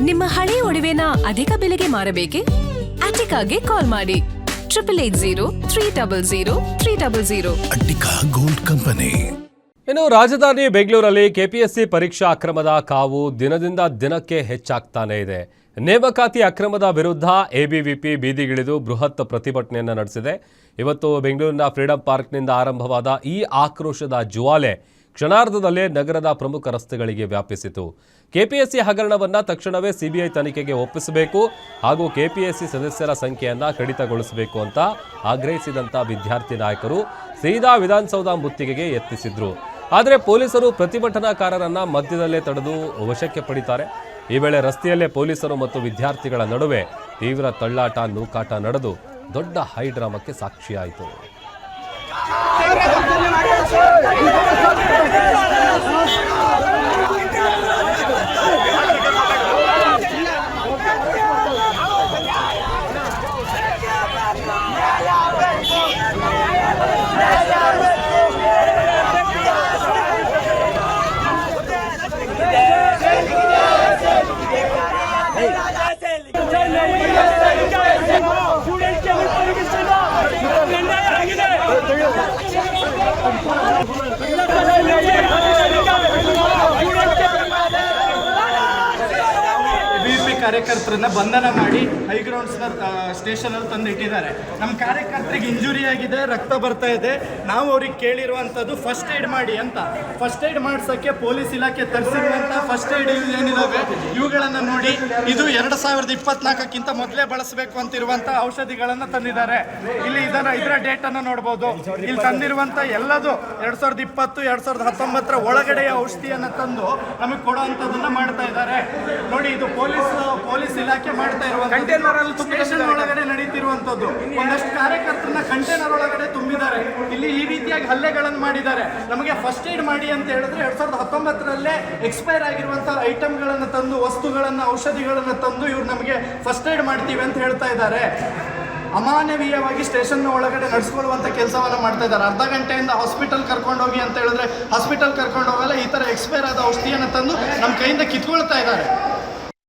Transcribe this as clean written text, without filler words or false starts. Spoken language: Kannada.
ನಿಮ್ಮ ಹಳೆ ಒಡವೆನ ಅಧಿಕ ಬೆಲೆಗೆ ಮಾರಬೇಕೆ? ಅಟಿಕಾಗೆ ಕಾಲ್ ಮಾಡಿ 8803000300. Attica gold company. ಇನ್ನು ರಾಜಧಾನಿ ಬೆಂಗಳೂರಲ್ಲಿ ಕೆಪಿಎಸ್ಸಿ ಪರೀಕ್ಷಾ ಅಕ್ರಮದ ಕಾವು ದಿನದಿಂದ ದಿನಕ್ಕೆ ಹೆಚ್ಚಾಗ್ತಾನೆ ಇದೆ. ನೇಮಕಾತಿ ಅಕ್ರಮದ ವಿರುದ್ಧ ಎಬಿವಿಪಿ ಬೀದಿಗಿಳಿದು ಬೃಹತ್ ಪ್ರತಿಭಟನೆಯನ್ನು ನಡೆಸಿದೆ. ಇವತ್ತು ಬೆಂಗಳೂರಿನ ಫ್ರೀಡಂ ಪಾರ್ಕ್ನಿಂದ ಆರಂಭವಾದ ಈ ಆಕ್ರೋಶದ ಜ್ವಾಲೆ ಕ್ಷಣಾರ್ಧದಲ್ಲೇ ನಗರದ ಪ್ರಮುಖ ರಸ್ತೆಗಳಿಗೆ ವ್ಯಾಪಿಸಿತು. ಕೆಪಿಎಸ್ಸಿ ಹಗರಣವನ್ನು ತಕ್ಷಣವೇ ಸಿಬಿಐ ತನಿಖೆಗೆ ಒಪ್ಪಿಸಬೇಕು ಹಾಗೂ ಕೆಪಿಎಸ್ಸಿ ಸದಸ್ಯರ ಸಂಖ್ಯೆಯನ್ನು ಕಡಿತಗೊಳಿಸಬೇಕು ಅಂತ ಆಗ್ರಹಿಸಿದಂಥ ವಿದ್ಯಾರ್ಥಿ ನಾಯಕರು ಸೀದಾ ವಿಧಾನಸೌಧ ಮುತ್ತಿಗೆಗೆ ಯತ್ನಿಸಿದ್ರು. ಆದರೆ ಪೊಲೀಸರು ಪ್ರತಿಭಟನಾಕಾರರನ್ನ ಮಧ್ಯದಲ್ಲೇ ತಡೆದು ವಶಕ್ಕೆ ಪಡಿತಾರೆ. ಈ ವೇಳೆ ರಸ್ತೆಯಲ್ಲೇ ಪೊಲೀಸರು ಮತ್ತು ವಿದ್ಯಾರ್ಥಿಗಳ ನಡುವೆ ತೀವ್ರ ತಳ್ಳಾಟ ನೂಕಾಟ ನಡೆದು ದೊಡ್ಡ ಹೈಡ್ರಾಮಕ್ಕೆ ಸಾಕ್ಷಿಯಾಯಿತು. ಕಾರ್ಯಕರ್ತರನ್ನ ಬಂಧನ ಮಾಡಿ ಹೈಗ್ರೌಂಡ್ಸ್ನ ಸ್ಟೇಷನಲ್ಲಿ ತಂದು ಇಟ್ಟಿದ್ದಾರೆ. ನಮ್ಮ ಕಾರ್ಯಕರ್ತರಿಗೆ ಇಂಜುರಿ ಆಗಿದೆ, ರಕ್ತ ಬರ್ತಾ ಇದೆ. ನಾವು ಅವ್ರಿಗೆ ಕೇಳಿರುವಂಥದ್ದು ಫಸ್ಟ್ ಏಡ್ ಮಾಡಿ ಅಂತ. ಫಸ್ಟ್ ಏಡ್ ಮಾಡಿಸೋಕ್ಕೆ ಪೊಲೀಸ್ ಇಲಾಖೆ ತರಿಸಿರುವಂಥ ಫಸ್ಟ್ ಏಡ್ ಏನಿದಾವೆ ಇವುಗಳನ್ನು ನೋಡಿ, ಇದು 2024ಕ್ಕಿಂತ ಮೊದಲೇ ಬಳಸಬೇಕು ಅಂತಿರುವಂಥ ಔಷಧಿಗಳನ್ನು ತಂದಿದ್ದಾರೆ. ಇಲ್ಲಿ ಇದರ ಡೇಟನ್ನು ನೋಡ್ಬೋದು. ಇಲ್ಲಿ ತಂದಿರುವಂಥ ಎಲ್ಲದು 2020 2019 ಒಳಗಡೆಯ ಔಷಧಿಯನ್ನು ತಂದು ನಮಗೆ ಕೊಡುವಂಥದ್ದನ್ನು ಮಾಡ್ತಾ ಇದ್ದಾರೆ. ನೋಡಿ, ಇದು ಪೊಲೀಸ್ ಇಲಾಖೆ ಮಾಡ್ತಾ ಇರುವಂತ ಸ್ಟೇಷನ್ ಒಳಗಡೆ ನಡೀತಿರುವಂತದ್ದು. ಒಂದಷ್ಟು ಕಾರ್ಯಕರ್ತರನ್ನ ಕಂಟೈನರ್ ಒಳಗಡೆ ತುಂಬಿದ್ದಾರೆ. ಇಲ್ಲಿ ಈ ರೀತಿಯಾಗಿ ಹಲ್ಲೆಗಳನ್ನು ಮಾಡಿದ್ದಾರೆ. ನಮಗೆ ಫಸ್ಟ್ ಏಡ್ ಮಾಡಿ ಅಂತ ಹೇಳಿದ್ರೆ 2019ರಲ್ಲೇ ಎಕ್ಸ್ಪೈರ್ ಆಗಿರುವಂತಹ ಐಟಮ್ಗಳನ್ನು ತಂದು, ವಸ್ತುಗಳನ್ನು, ಔಷಧಿಗಳನ್ನು ತಂದು ಇವ್ರು ನಮಗೆ ಫಸ್ಟ್ ಏಡ್ ಮಾಡ್ತೀವಿ ಅಂತ ಹೇಳ್ತಾ ಇದ್ದಾರೆ. ಅಮಾನವೀಯವಾಗಿ ಸ್ಟೇಷನ್ ಒಳಗಡೆ ನಡೆಸ್ಕೊಳ್ಳುವಂಥ ಕೆಲಸವನ್ನು ಮಾಡ್ತಾ ಇದ್ದಾರೆ. ಅರ್ಧ ಗಂಟೆಯಿಂದ ಹಾಸ್ಪಿಟಲ್ ಕರ್ಕೊಂಡೋಗಿ ಅಂತ ಹೇಳಿದ್ರೆ ಹಾಸ್ಪಿಟಲ್ ಕರ್ಕೊಂಡು ಹೋಗಲ್ಲ, ಈ ಥರ ಎಕ್ಸ್ಪೈರ್ ಆದ ಔಷಧಿಯನ್ನು ತಂದು ನಮ್ಮ ಕೈಯಿಂದ ಕಿತ್ಕೊಳ್ತಾ ಇದ್ದಾರೆ.